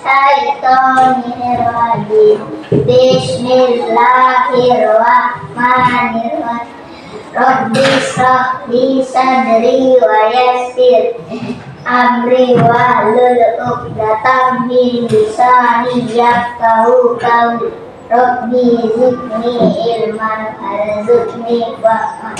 minasyaitonir rajim. Bismillahirrahmanirrahim. Rabbi shrah li sadri wa yassir amri wahlul 'uqdatam min lisani yafqahu qawli. Rabbi zidni ilman warzuqni fahman.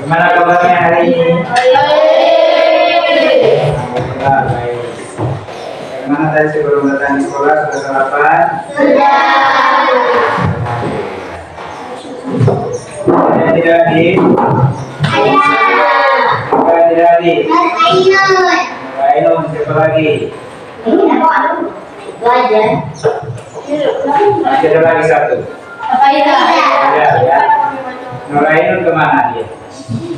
Gimana kabarnya hari ini? Alhamdulillah baik. Bagaimana tadi sebelum datang di sekolah sudah sarapan? Sudah. Ada tidak di? Ada. Ada tidak di? Ainun. Ainun, siapa lagi? Itu aja. Masih ada lagi satu. Apa itu? Ada ya. Nurainun kemana dia?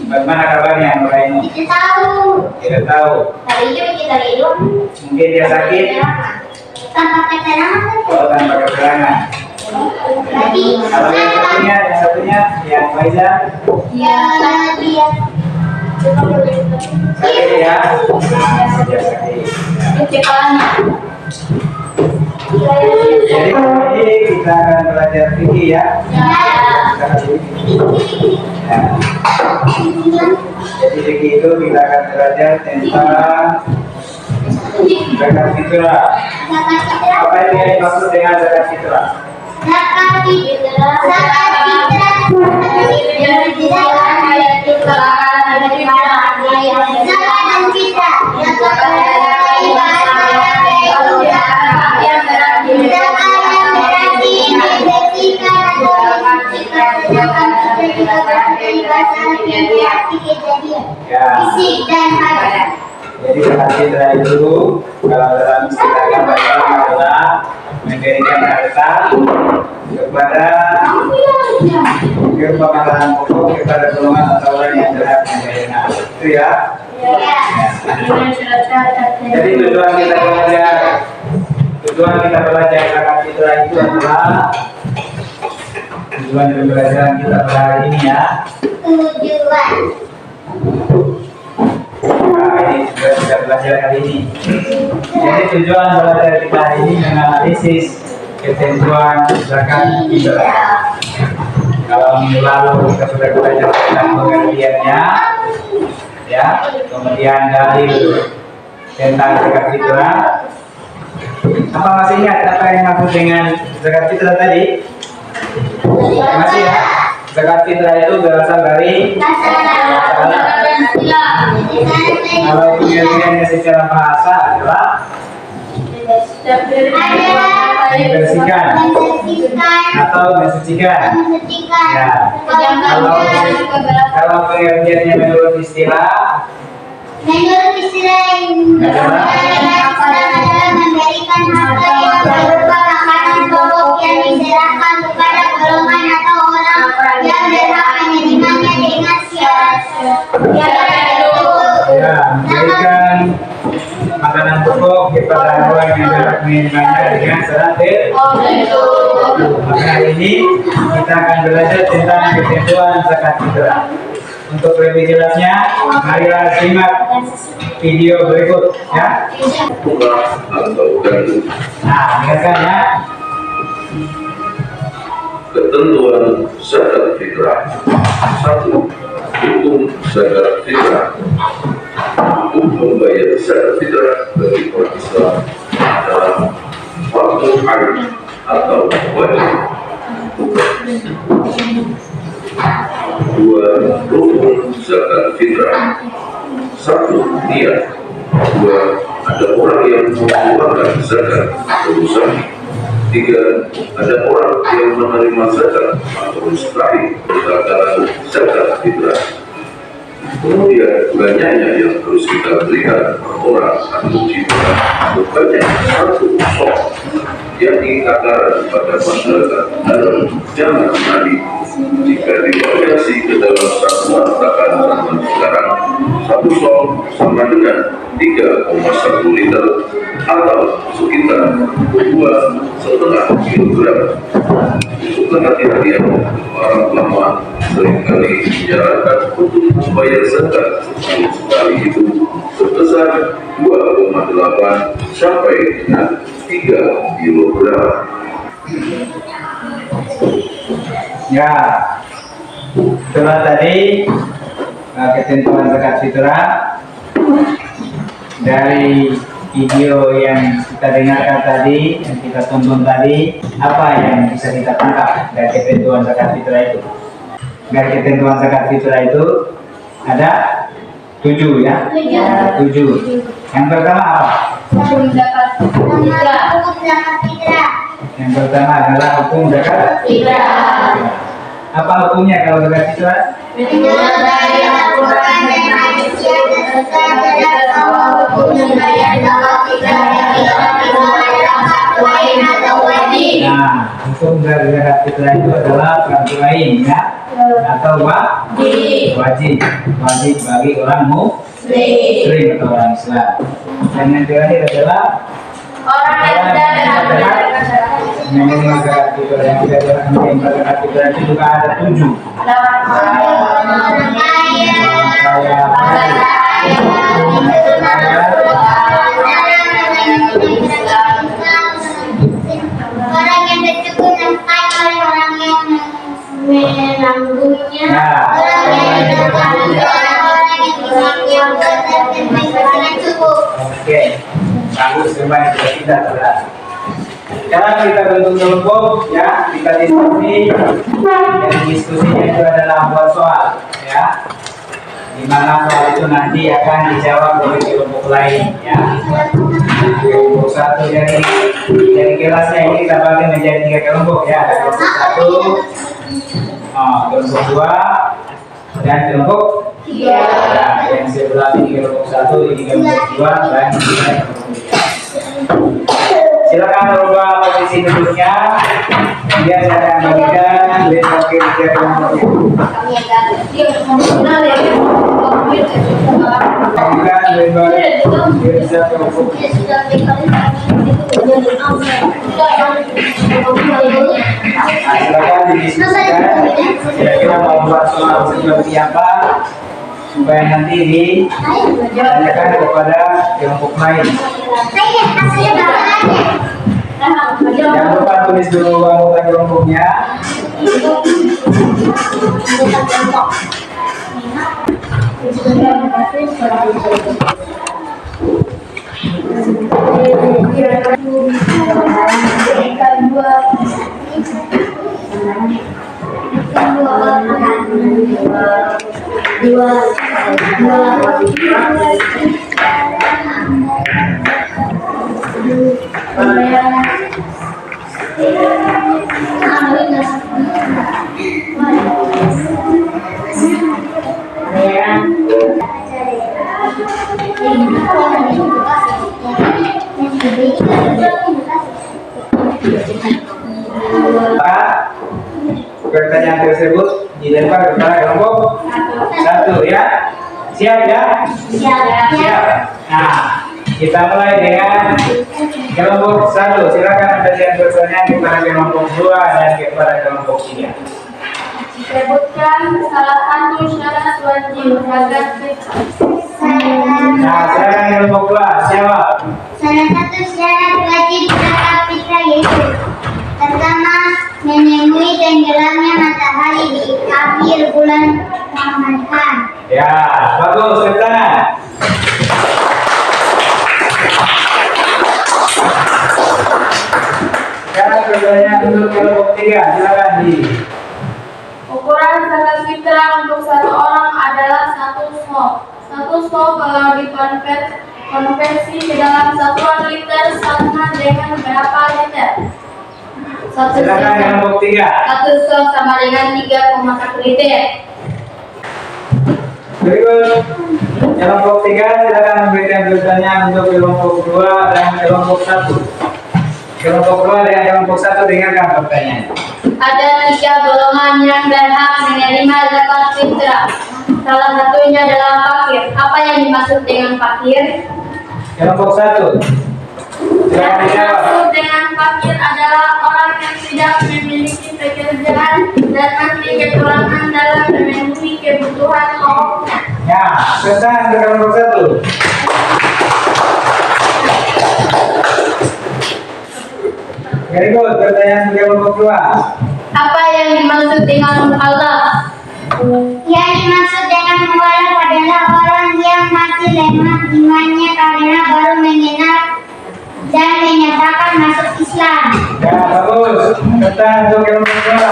Bagaimana kabarnya Nurainun? Kita tahu. Tidak tahu. Tadi kita hidup. Mungkin dia sakit. Tanpa keterangan. Oh, tanpa keterangan. Tadi. Kalau yang satunya, yang Faiza. Ya, dia. Sakit ya? Dia sakit. Jadi ini kita akan belajar fikih ya. Jadi fikih itu kita akan belajar tentang zakat fitrah. Apa yang dimaksud dengan zakat fitrah? Zakat fitrah. Zakat fitrah. Jadi zakat fitrah itu kalau dalam istilah agama adalah memberikan harta kepada pemakanan pokok kepada golongan atau orang yang berhak menerima. Itu ya. Jadi tujuan kita belajar zakat fitrah itu adalah tujuan pembelajaran kita pada hari ini ya. Tujuan. Nah, ini sudah kita belajar hari ini. Jadi tujuan belajar kita hari ini menganalisis ketentuan zakat fitrah. Kalau minggu lalu kita sudah belajar tentang pengertiannya, ya, kemudian dalil tentang zakat fitrah. Apa masih ingat apa yang maksud dengan zakat fitrah tadi? Masih ya? Zakat fitrah itu berasal dari kalau pengertiannya secara bahasa adalah membersihkan atau mensucikan. Ya. Kalau pengertiannya menurut istilah adalah memberikan harta yang berupa makanan pokok yang diserahkan kepada golongan atau orang yang berhak menerimanya dengan syarat. Ya, memberikan makanan pokok kepada orang yang berhak menerimanya dengan syarat tertentu. Maka hari ini kita akan belajar tentang ketentuan zakat fitrah. Untuk lebih jelasnya, marilah simak video berikut ya. Nah, dengarkan ya. Ketentuan zakat fitrah. 1. Hukum zakat fitrah. Hukum membayar zakat fitrah bagi orang Islam adalah fardu ain atau wajib. 2. Rukun zakat fitrah. 1. Niat. 2. Ada orang yang mengeluarkan zakat berusaha. 3. Ada orang yang menerima zakat atau mustahik berdasarkan zakat fitrah. Kemudian banyaknya yang harus kita berikan per orang atau jika sebanyak 1 sok yang dikatakan pada masyarakat dalam jangan tadi jika divariasi ke dalam satuan takaran sekarang, satu sol sama dengan 3,1 liter atau sekitar 2,5 kilogram. Untuk kehati-hatian, para ulama seringkali menyarankan untuk membayar zakat sekali itu sebesar 2,8 sampai dengan 3 kilogram. Ya, setelah tadi ketentuan zakat fitrah dari video yang kita dengarkan tadi, yang kita tonton tadi, apa yang bisa kita tangkap dari ketentuan zakat fitrah itu? Dari ketentuan zakat fitrah itu ada 7 ya? 7. Yang pertama apa? Hukum zakat fitrah. Yang pertama adalah hukum zakat fitrah. Apa hukumnya kalau zakat fitrah? Menurut dari Al-Quran dan hadis yang terdapat bahwa hukum membayar zakat fitrah yang dilakukan adalah fardu ain atau wajib. Nah, hukum dari zakat fitrah itu adalah fardu ain ya, atau wajib bagi orang muslim atau orang Islam. Dan yang terakhir adalah Orang yang tidak benar-benar menerima zakat fitrah. Yang tidak menerima zakat fitrah itu juga ada 7. orang kaya, orang yang dicukupi oleh orang yang menanggungnya, orang yang dengan cukup. Oke, bagus, semuanya sudah tidak berat. Sekarang kita bentuk kelompok ya, kita diskusi. Dan diskusinya itu adalah buat soal ya, di mana soal itu nanti akan dijawab oleh kelompok lain ya. Kelompok 1 dari kelasnya ini kita bagi menjadi 3 kelompok ya. Ada kelompok 1, kelompok 2, dan kelompok 3. Nah, yang sebelah ini kelompok 1, ini kelompok 2, dan ini kelompok 3. Silakan rubah posisi duduknya. Kemudian saya akan bagikan list wakil 3 kelompok itu. Bagikan lebar Mirza kelompok. Silakan didiskusikan kira-kira mau buat soal seperti apa supaya nanti ditanyakan kepada kelompok lain. Jangan lupa tulis dulu anggota kelompoknya. Pertanyaan tersebut dilempar kepada kelompok 1 ya. Siap ya? Siap. Nah, kita mulai dengan kelompok 1. Silakan bagian pertanyaan kepada kelompok 2 dan kepada kelompok 3. Sebutkan salah satu syarat wajib zakat fitrah. Nah, silakan kelompok 2 jawab. Salah satu syarat wajib zakat fitrah yaitu pertama, menemui tenggelamnya matahari di akhir bulan Ramadan. Ya, bagus, tepuk tangan. Sekarang pertanyaan untuk kelompok 3, silakan di. Ukuran zakat fitrah untuk satu orang adalah 1 sok. 1 sok kalau dikonversi ke dalam satuan liter sama dengan berapa liter? Silakan kelompok 3. 1 sok sama dengan 3,1 liter. Berikut kelompok 3, silakan memberikan pertanyaan untuk kelompok 2 dan kelompok 1. Kelompok 2 dengan kelompok 1 dengarkan pertanyaan. Ada 3 golongan yang berhak menerima zakat fitrah. Salah satunya adalah fakir. Apa yang dimaksud dengan fakir? Kelompok 1. Yang Silakan dijawab. dimaksud dengan fakir adalah orang yang tidak memiliki pekerjaan dan masih kekurangan dalam memenuhi kebutuhan pokoknya. Ya, tentang kelompok 1. Very good. Pertanyaan kelompok 2. Apa yang dimaksud dengan mu'allaf? Yang dimaksud dengan mualaf adalah orang yang masih lemah imannya karena baru mengenal dan menyatakan masuk Islam. Ya, bagus. Tentang untuk kelompok 2.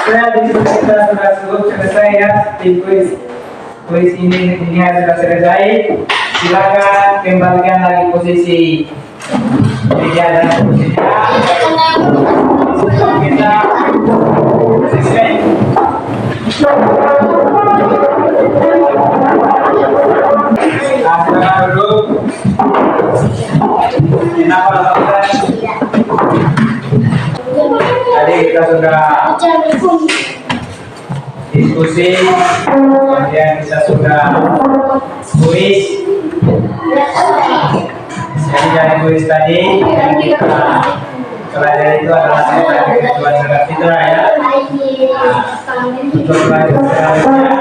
Saya di sini kita sudah sebut selesai ya tim kuis. Kuis ini sudah selesai. Silakan kembalikan lagi posisi meja dan posisinya. Kita selesai. Silakan duduk. Kenapa lakukan? Tadi kita sudah diskusi, kemudian kita sudah kuis. Jadi dari kuis tadi yang kita pelajari itu adalah tentang ketentuan zakat fitrah ya. Untuk pelajaran selanjutnya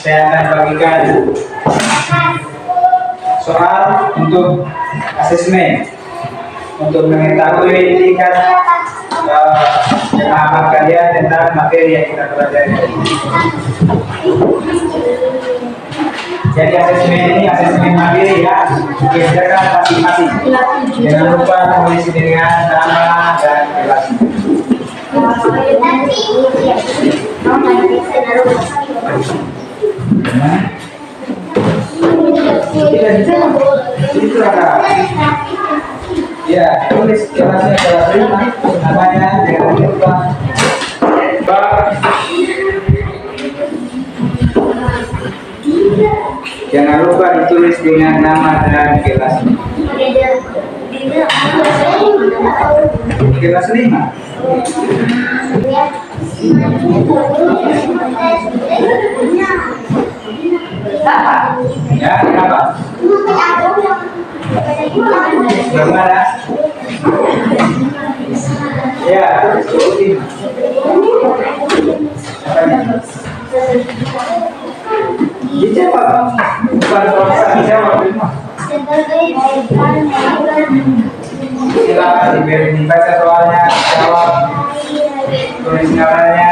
saya akan bagikan soal untuk asesmen untuk mengetahui tingkat pemahaman kalian tentang materi yang kita pelajari. Jadi asesmen ini asesmen mandiri ya, dikerjakan masing-masing. Jangan lupa menulis dengan nama dan kelas. Itu ada. Ya, tulis kelasnya kelas 5, namanya jangan lupa. Jangan lupa ditulis dengan nama dan kelas. Kelas 5. Ya, kenapa? Bagaimana? Ya, dijawab. Bukan proses dijawab. Silakan dibaca soalnya, jawab, tulis namanya.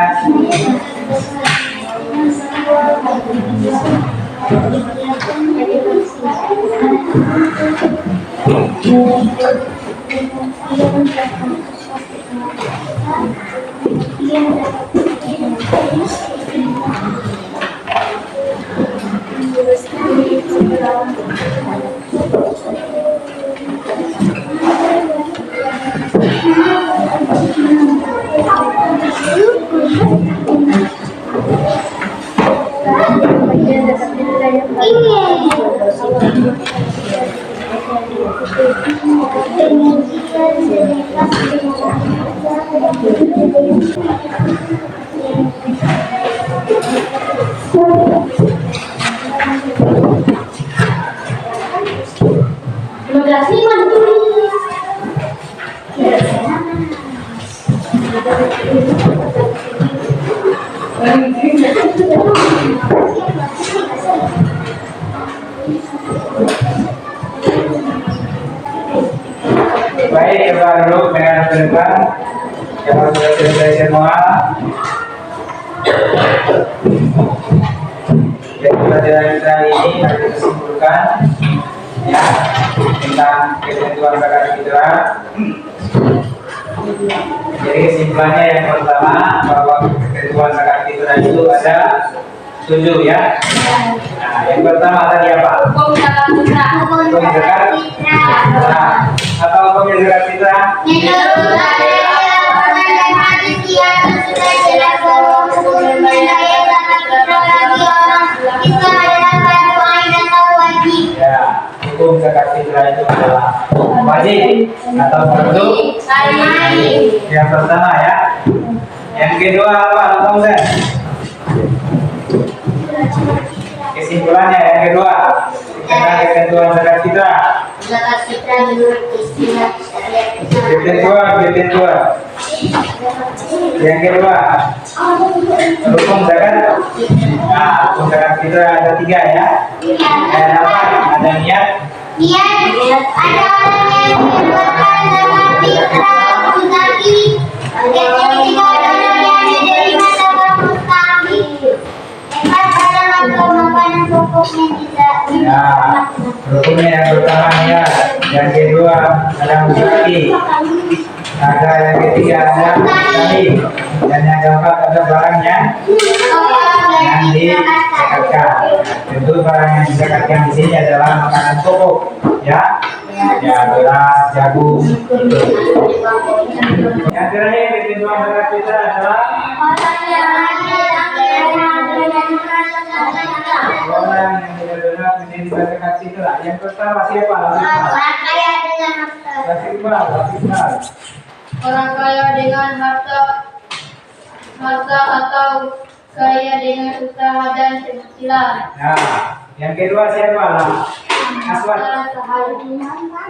Baik, coba duduk dengan ke depan. Yang sudah selesai semua. Jadi pelajaran kita ini harus kita simpulkan ya tentang ketentuan zakat fitrah. Jadi kesimpulannya yang pertama bahwa ketentuan zakat fitrah itu ada 7 ya. Nah, yang pertama tadi apa? Hukum zakat fitrah. Hukum zakat fitrah. Apa hukum zakat fitrah? Menurut Al-Quran dan hadis yang sudah jelas bahwa hukum membayar zakat fitrah bagi orang Islam adalah fardu ain atau wajib atau fardu? Yang pertama ya. Yang kedua apa? Langsung kesimpulannya yang kedua tentang ketentuan zakat fitrah. Zakat fitrah menurut istilah syariat Ketentuan. Yang kedua, rukun zakat. Nah, rukun zakat fitrah ada 3 ya. Ada apa? Ada niat. Niat ada orang yang mengeluarkan zakat fitrah mustaqim. Yang ketiga ada orang yang menerima zakat mustaqim. Empat ada makanan pokoknya tidak Ya, rukunnya yang pertama niat. Yang kedua ada mustaqim. Ada yang ketiga ada mustaqim. Dan yang keempat ada barangnya yang dizakatkan. Tentu barang yang dizakatkan di sini adalah makanan pokok, ya, ya beras, jagung. Yang terakhir ketentuan zakat fitrah adalah orang yang benar-benar menerima zakat fitrah. Yang pertama siapa? orang kaya dengan harta. Orang kaya dengan harta atau kaya dengan usaha dan penghasilan. Nah, yang kedua siapa? Aswad.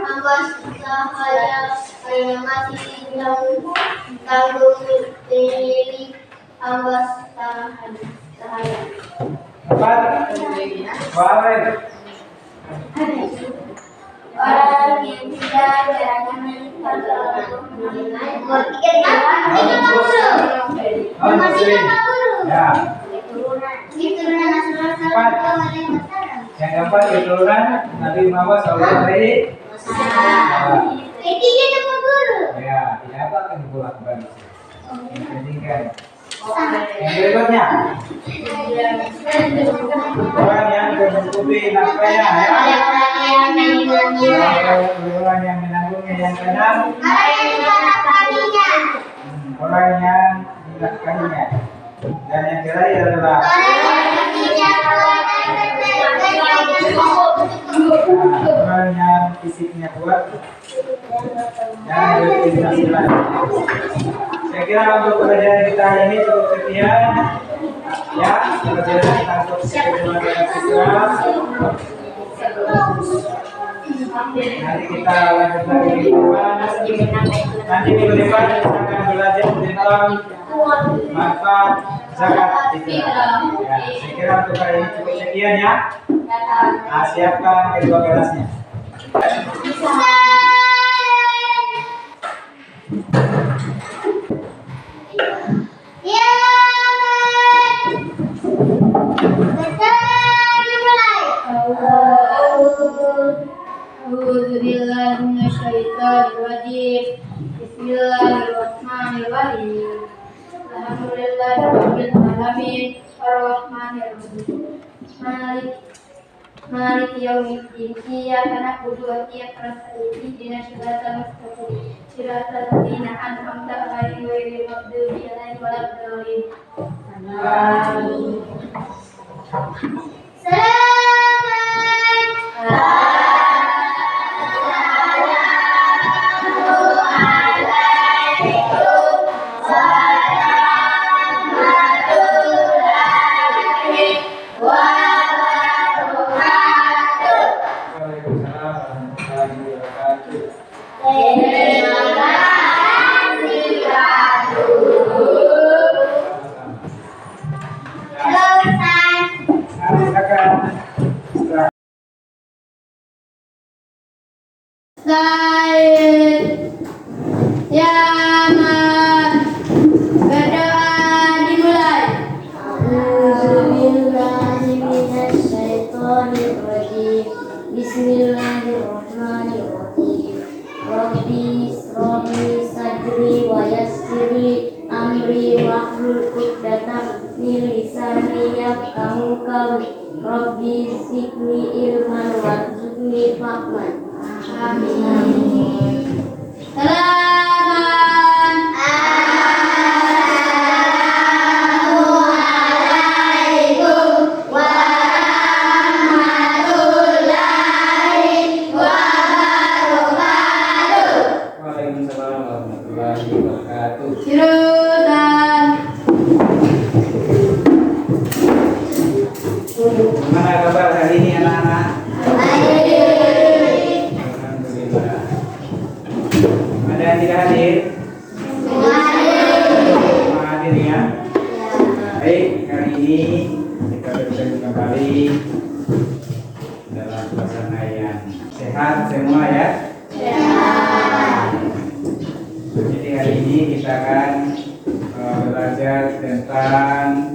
Ambas sahaya saya masih tanggung diri ambas sahaya. Empat. Wawel. Orang yang tidak berani Ya. Yang keempat keturunan Nabi Muhammad SAW. Ya, tidak apa akan dibuat kembali. Yang penting kan. Yang berikutnya orang yang mencukupi nafkahnya, ya. Orang yang menanggungnya, yang keenam orang yang dinafkahinya, dan yang terakhir adalah orang yang fisiknya kuat dan berpenghasilan. Saya kira untuk pelajaran kita hari ini cukup sekian. Ya, pelajaran kita untuk ketentuan zakat fitrah. Nanti kita lanjut lagi minggu depan. Nanti minggu depan kita akan belajar tentang manfaat zakat fitrah. Ya, saya kira untuk hari ini cukup sekian ya. Nah, siapkan kedua gelasnya. Bismillahirrahmanirrahim. Alhamdulillahirabbil alamin arrahmanirrahim. Malik yaumiddin. Iyyaka na'budu wa iyyaka nasta'in. Ihdinas siratal mustaqim. Siratal ladzina an'amta 'alaihim ghairil maghdubi 'alaihim waladdallin. Amin. Bismillahirrahmanirrahim. Rabbi israhli sadri wa yassirli amri wahlul 'uqdatam min lisani yafqahu qawli. Rabbi zidni ilman warzuqni fahman. Amin. Assalamualaikum warahmatullahi wabarakatuh. Ada yang tidak hadir? Semua hadir ya. Baik, kali ini kita bertemu kembali dalam suasana yang sehat semua ya. Jadi hari ini kita akan belajar tentang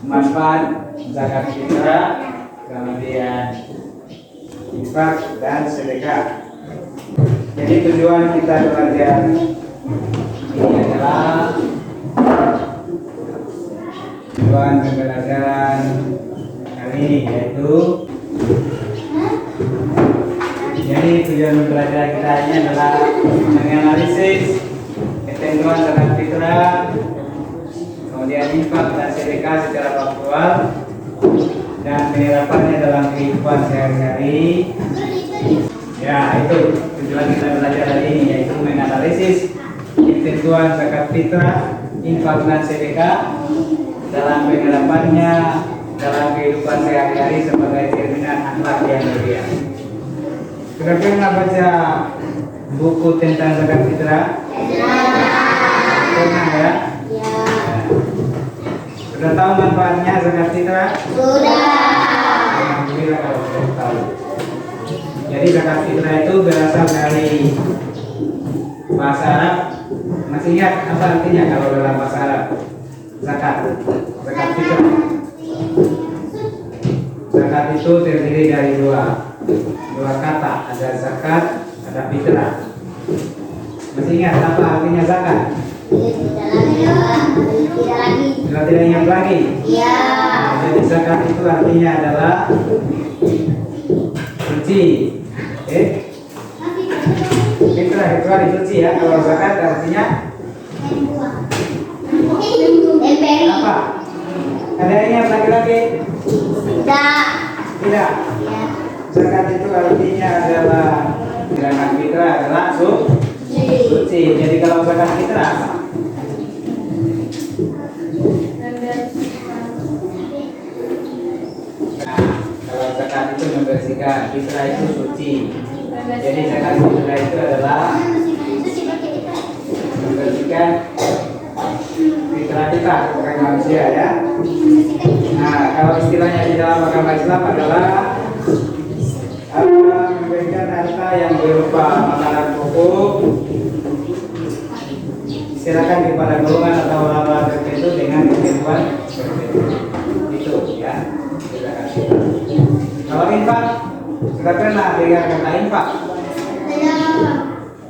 manfaat zakat fitrah, kemudian infak dan sedekah. Jadi tujuan kita belajar ini adalah tujuan pembelajaran kali ini yaitu tujuan pembelajaran kita ini adalah menganalisis ketentuan zakat fitrah, kemudian infak dan sedekah secara faktual dan penerapannya dalam kehidupan sehari-hari. Ya, itu tujuan kita belajar hari ini, yaitu menganalisis ketentuan zakat fitrah, infak dan sedekah dalam penerapannya dalam kehidupan sehari-hari sebagai cerminan akhlak yang mulia. Sudah pernah baca buku tentang zakat fitrah? Pernah ya? Sudah tahu manfaatnya zakat fitrah? Alhamdulillah kalau sudah tahu. Jadi zakat fitrah itu berasal dari bahasa Arab. Masih ingat apa artinya kalau dalam bahasa Arab? Zakat fitrah. Zakat itu terdiri dari dua kata, ada zakat, ada fitrah. Masih ingat apa artinya zakat? Sudah tidak ingat lagi? Iya. Nah, jadi zakat itu artinya adalah suci. Fitrah itu hari suci ya. Kalau zakat artinya apa? Ada yang ingat lagi-lagi? Tidak. Zakat itu artinya adalah zakat fitrah adalah suci. Jadi kalau zakat fitrah apa? Kalau zakat itu membersihkan, fitrah itu suci. Jadi zakat fitrah itu adalah membersihkan fitrah kita sebagai manusia ya. Nah, kalau istilahnya di dalam agama Islam adalah memberikan harta yang berupa makanan pokok, silakan kepada golongan atau orang-orang tertentu dengan ketentuan tertentu. Itu ya. Kalau infak, sudah pernah dengar kata infak?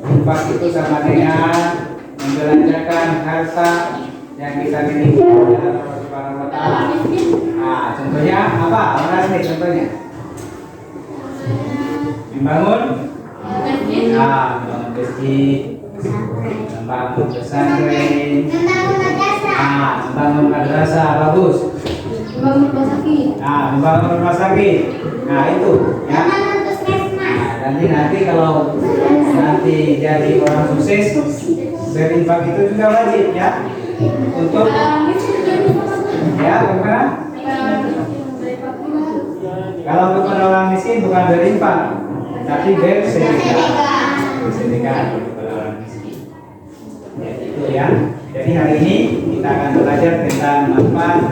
Infak itu sama dengan membelanjakan harta yang kita miliki dari Allah Subhanahu wa Ta'ala. Nah, contohnya apa? Mana sih contohnya? Membangun masjid, membangun pesantren, membangun madrasah, bagus. Membangun rumah sakit. Nah, itu ya. Nah, nanti kalau jadi orang sukses, berinfak itu juga wajib ya. Untuk ya, bukan? Kalau bukan orang miskin bukan berinfak, tapi bersedekah kepada orang miskin. Ya, itu ya. Jadi hari ini kita akan belajar tentang manfaat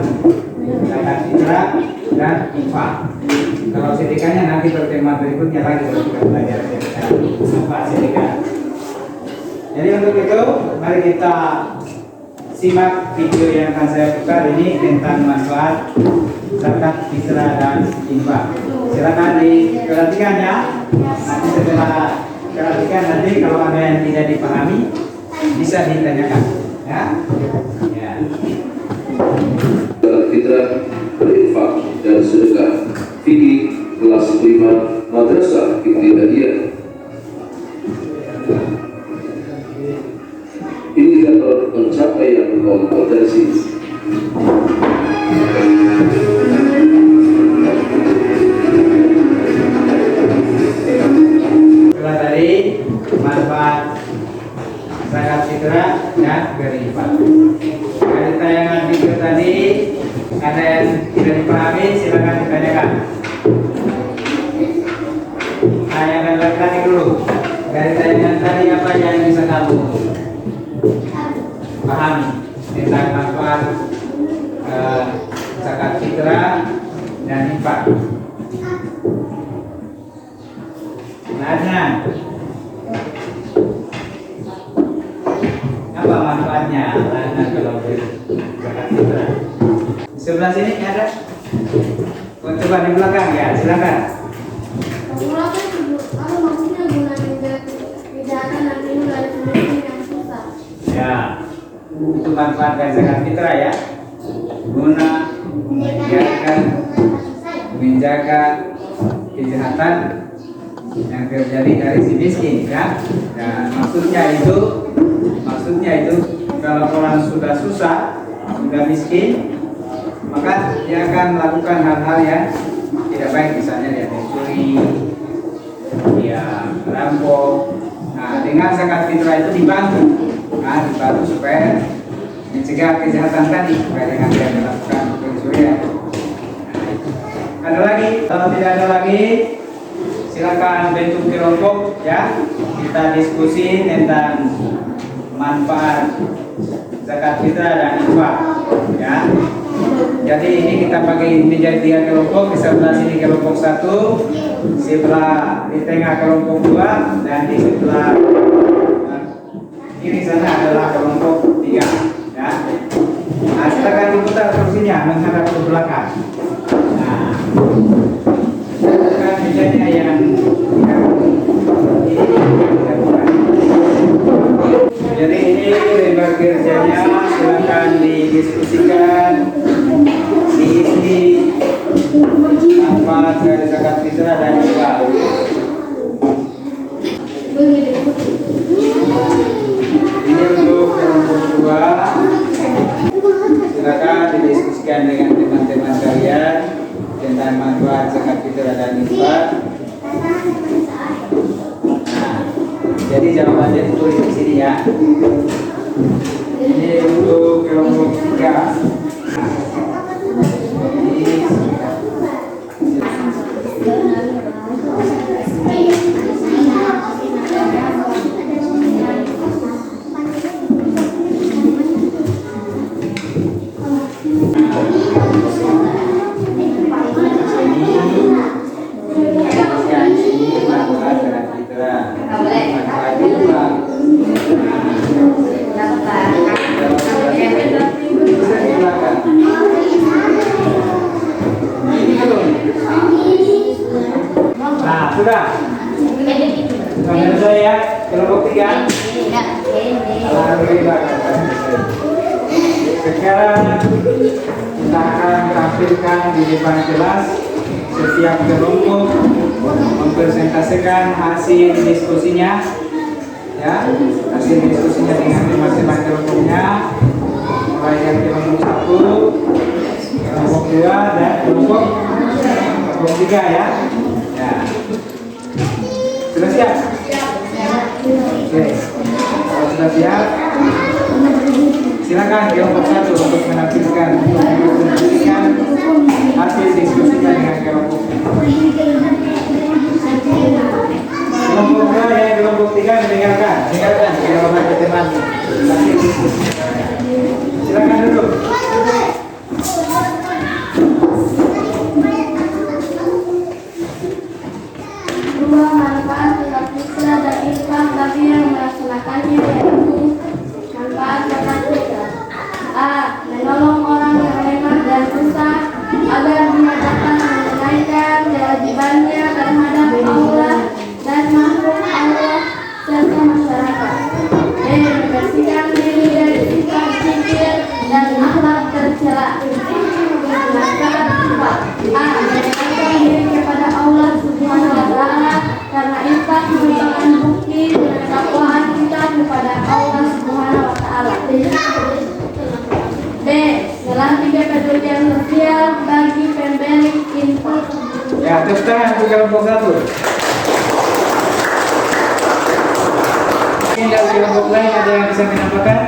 zakat fitrah dan infak. Kalau sedekahnya nanti pertemuan berikutnya lagi kalau kita belajar sedekah, manfaat sedekah. Jadi untuk itu mari kita simak video yang akan saya putar ini tentang manfaat zakat fitrah dan infak. Silakan diperhatikan ya. Nanti setelah perhatikan nanti kalau ada yang tidak dipahami bisa ditanyakan ya. Ya. Zakat fitrah, berinfak dan sedekah. Fikih kelas 5 Madrasah Ibtidaiyah. Indikator pencapaian kompetensi. Setelah tadi manfaat zakat fitrah dan berinfak. Dari tayangan video tadi ada yang tidak dipahami, silakan ditanyakan. Tayangan lagi dulu. Dari tayangan tadi apa yang ya, nah, kalau zakat fitrah. Sebelah sini ada. Oh, coba di belakang ya, silakan. Maksudnya guna kejahatan dan dari sendiri yang susah. Ya, itu manfaat dari zakat fitrah ya. Guna menjaga kejahatan yang terjadi dari si miskin ya. Nah, maksudnya itu kalau orang sudah susah, sudah miskin, maka dia akan melakukan hal-hal yang tidak baik, misalnya dia mencuri, dia merampok. Nah, dengan zakat fitrah itu dibantu supaya mencegah kejahatan tadi, supaya dengan dia melakukan pencurian. Ada lagi? Kalau tidak ada lagi, silakan bentuk kelompok ya. Kita diskusi tentang manfaat zakat fitrah dan infak ya. Jadi ini kita bagi menjadi 3 kelompok. Di sebelah sini kelompok 1, sebelah di tengah kelompok 2, dan di sebelah kiri sana adalah kelompok 3 ya. Nah, silakan diputar kursinya menghadap ke belakang. Nah, mejanya yang ini. Jadi ini lebar kerjanya, silakan didiskusikan, diisi manfaat dari zakat fitrah dan infak. Ini untuk kelompok 2, silakan didiskusikan dengan teman-teman kalian tentang manfaat zakat fitrah dan infak. Nah, jadi jawabannya ditulis di sini ya. Ini untuk kelompok 3. Nah, sudah. Sampai selesai ya, kelompok 3. Alhamdulillah. Sekarang kita akan tampilkan di depan kelas. Setiap kelompok mempresentasikan hasil diskusinya ya, hasil diskusinya dengan teman-teman kelompoknya, mulai dari kelompok 1, kelompok 2, dan kelompok 3 ya. Ya. Sudah siap? Oke. Kalau sudah siap, silakan kelompok 1 untuk menampilkan hasil diskusinya dengan kelompok 2 dan kelompok 3 mendengarkan jawaban teman hasil diskusi. Silakan duduk. Manfaat zakat fitrah dan infak bagi yang melaksanakannya, yaitu manfaat zakat fitrah. A. Menolong orang yang lemah dan susah agar dia dapat menunaikan kewajibannya terhadap Allah dan makhluk Allah serta masyarakat. B. Membersihkan diri dari sifat kikir dan akhlak tercela. Manfaat infak. A. Mendekatkan diri kepada Allah Subhanahu wa Ta'ala, karena infak merupakan bukti ketakwaan kita kepada Allah Subhanahu wa Ta'ala. B. Melatih kepedulian sosial bagi pemberi infak. Ya, tepuk tangan untuk kelompok 1. Mungkin dari kelompok lain ada yang bisa menambahkan?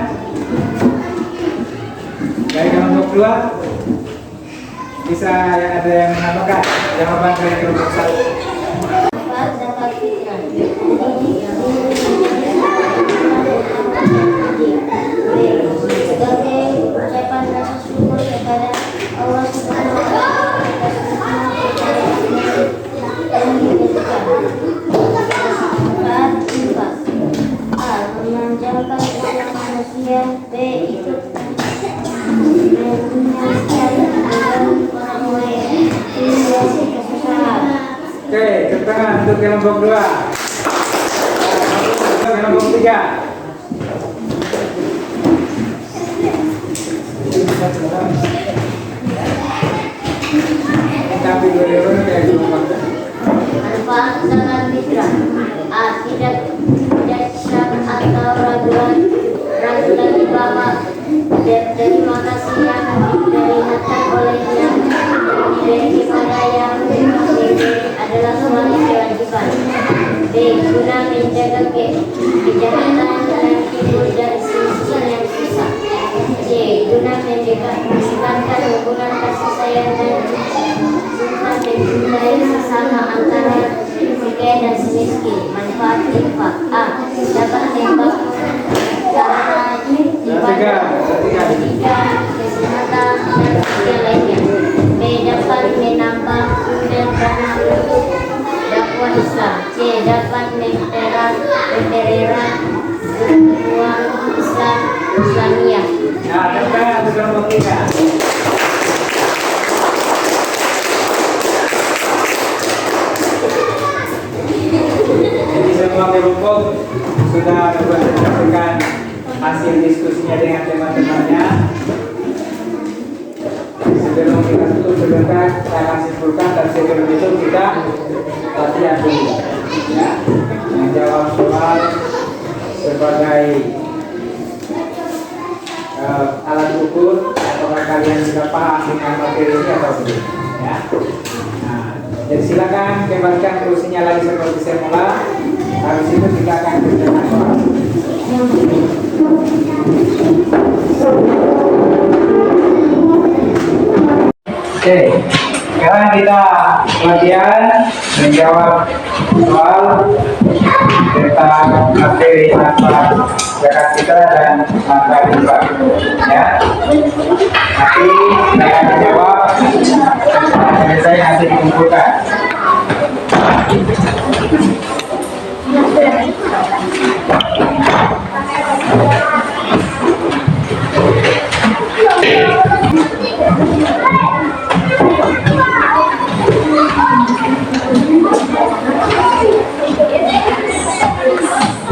Dari kelompok 2 bisa ada yang menambahkan jawaban dari kelompok 1. Zakat fitrah sebagai ucapan rasa syukur kepada Allah Subhanahu wa Ta'ala dan diberikan manfaat infak. A. Memanjangkan uang manusia. B. kelompok 2. Kelompok 3. Tapi bagaimana kayak gimana? Manfaat zakat fitrah. A. Tidak syak atau raguan bahwa terima kasih yang diperlihatkan olehnya dari kepada yang adalah suatu kewajiban. B. Guna menjaga kejahatan yang timbul dari sisi yang susah. C. Guna meningkatkan hubungan kasih sayang dan mencintai sesama antara si kaya dan si miskin. Manfaat infak. A. Dapat menambah sarana ibadah, kesehatan dan yang lainnya. B. Dapat menambah sumber dana untuk dakwah Islam. C. Dapat mempererat kehidupan Islamiyah. Nah, depan kelompok 3. Jadi semua kelompok sudah menyampaikan hasil diskusinya dengan teman-temannya. Sebelum kita tutup sebentar, saya akan simpulkan dan sebelum itu kita latihan dulu. Ya, menjawab soal sebagai alat ukur apakah kalian sudah paham dengan materi ini atau belum. Ya. Nah, jadi silakan kembalikan kursinya lagi seperti semula. Habis itu kita akan kerjakan soal. Oke, sekarang kita latihan menjawab soal tentang materi manfaat zakat fitrah dan manfaat infak. Ya, nanti saya akan menjawab. Setelah selesai nanti dikumpulkan.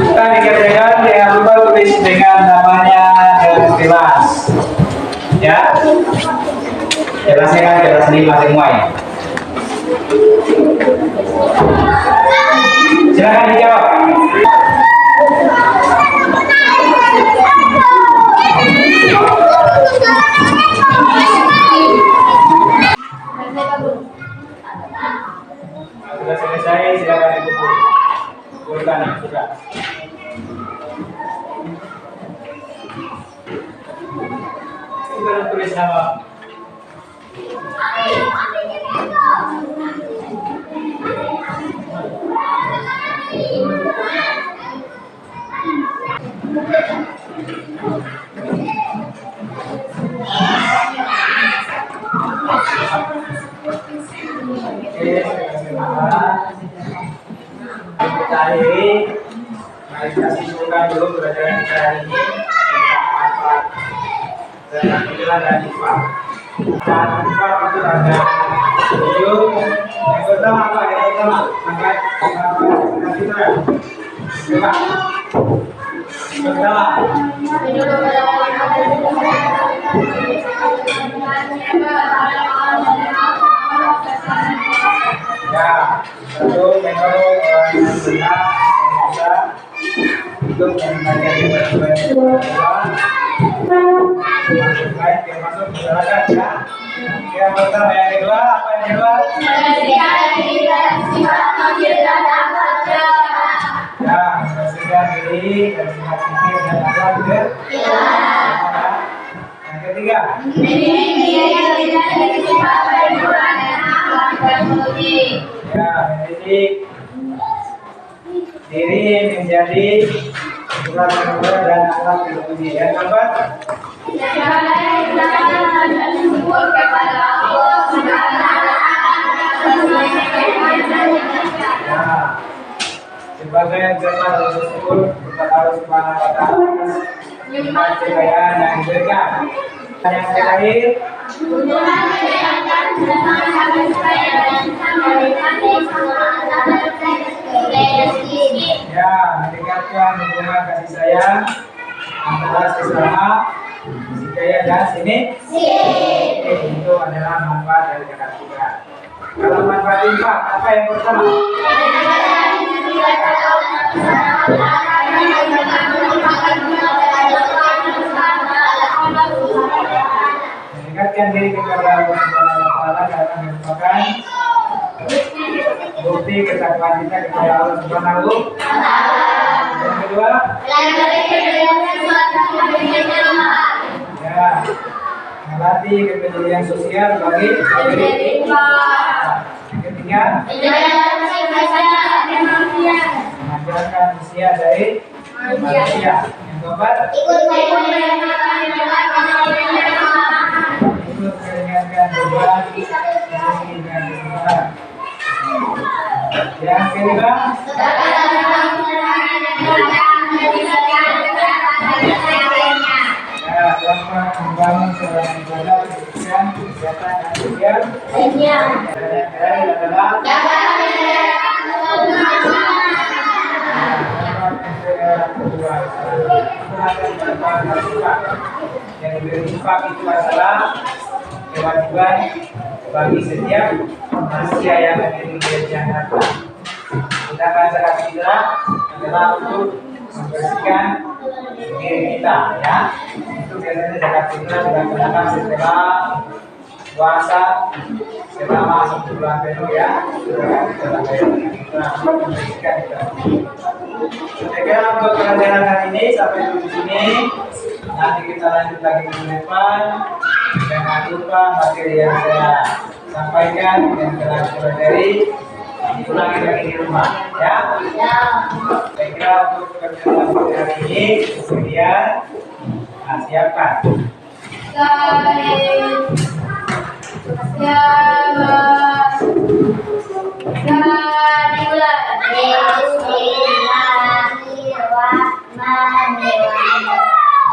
Kita dikerjakan dengan lupa tulis dengan namanya dengan kelas. Ya, kelasnya kan kelas 5 semua ya. Silakan dijawab. Sudah selesai, silakan dikumpul. Kumpulkan sudah. Sudah tulis nama. Kita akhiri. Mari kita simpulkan dulu pelajaran kita hari ini tentang manfaat zakat fitrah dan infak. Dan infak itu ada 7. Yang pertama apa? Yang pertama manfaat zakat fitrah. Coba. Pertama. Ya, satu menurut orang yang benar bisa untuk mempelajari baik termasuk masyarakat ya. Yang pertama, yang kedua apa yang kedua? Ya, membersihkan diri dari sifat pikir dan akhlak ya. Yang ketiga. Ya, mendidik diri menjadi sifat dan akhlak yang terpuji. Yang keempat. Nah, sebagai jemaah bersyukur kepada Allah Subhanahu wa Ta'ala atas kekayaan yang diberikan. Yang terakhir, Ya, meningkatkan hubungan kasih sayang antara sesama si kaya dan sini. Itu adalah manfaat dari zakat fitrah. Kalau manfaat infak, apa yang pertama? Mendekatkan diri kepada Allah Subhanahu wa Ta'ala karena merupakan bukti ketakwaan kita kepada Allah Subhanahu wa Ta'ala. Yang kedua, ya, melatih kepedulian sosial bagi diri. Yang ketiga, mengajarkan usia dari manusia. Yang keempat, ikut meringankan beban dan keselamatan. Yang kelima, ya, dapat membangun seorang ibadah pendidikan, kesehatan dan sosial. Dan yang terakhir adalah yang berinfak itu adalah kewajiban bagi setiap manusia yang memiliki harta. Sedangkan zakat fitrah adalah untuk membersihkan diri kita, ya. Itu biasanya zakat fitrah dilaksanakan setelah puasa selama 1 bulan penuh, ya. Membersihkan kita. Saya kira untuk pelajaran kali ini sampai di sini. Nanti kita lanjut lagi ke depan. Jangan lupa materi yang saya sampaikan yang telah dipelajari diulangi lagi di rumah, ya. Saya kira untuk pekerjaan hari ini kemudian siapkan.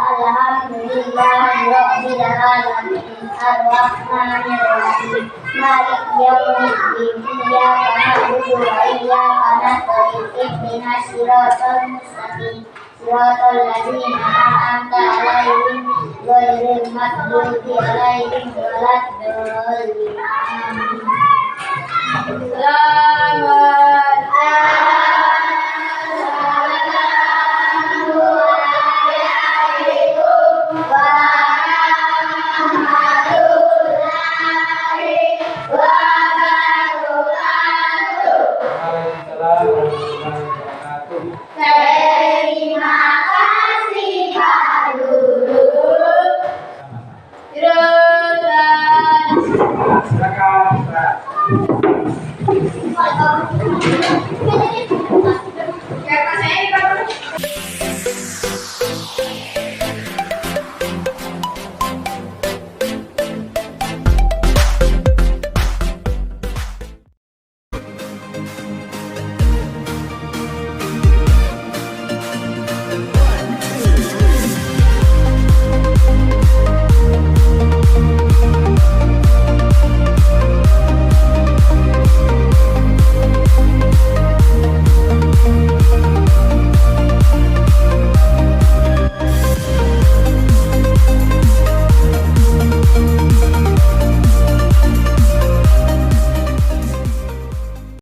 Alhamdulillahirabbil alamin arrahmanir rahim maliki yaumiddin iyyaka na'budu wa iyyaka nasta'in ihdinas siratal mustaqim siratal ladzina an'amta 'alaihim ghairil maghdubi 'alaihim waladdallin. Terima kasih Pak Guru. Silakan, Pak.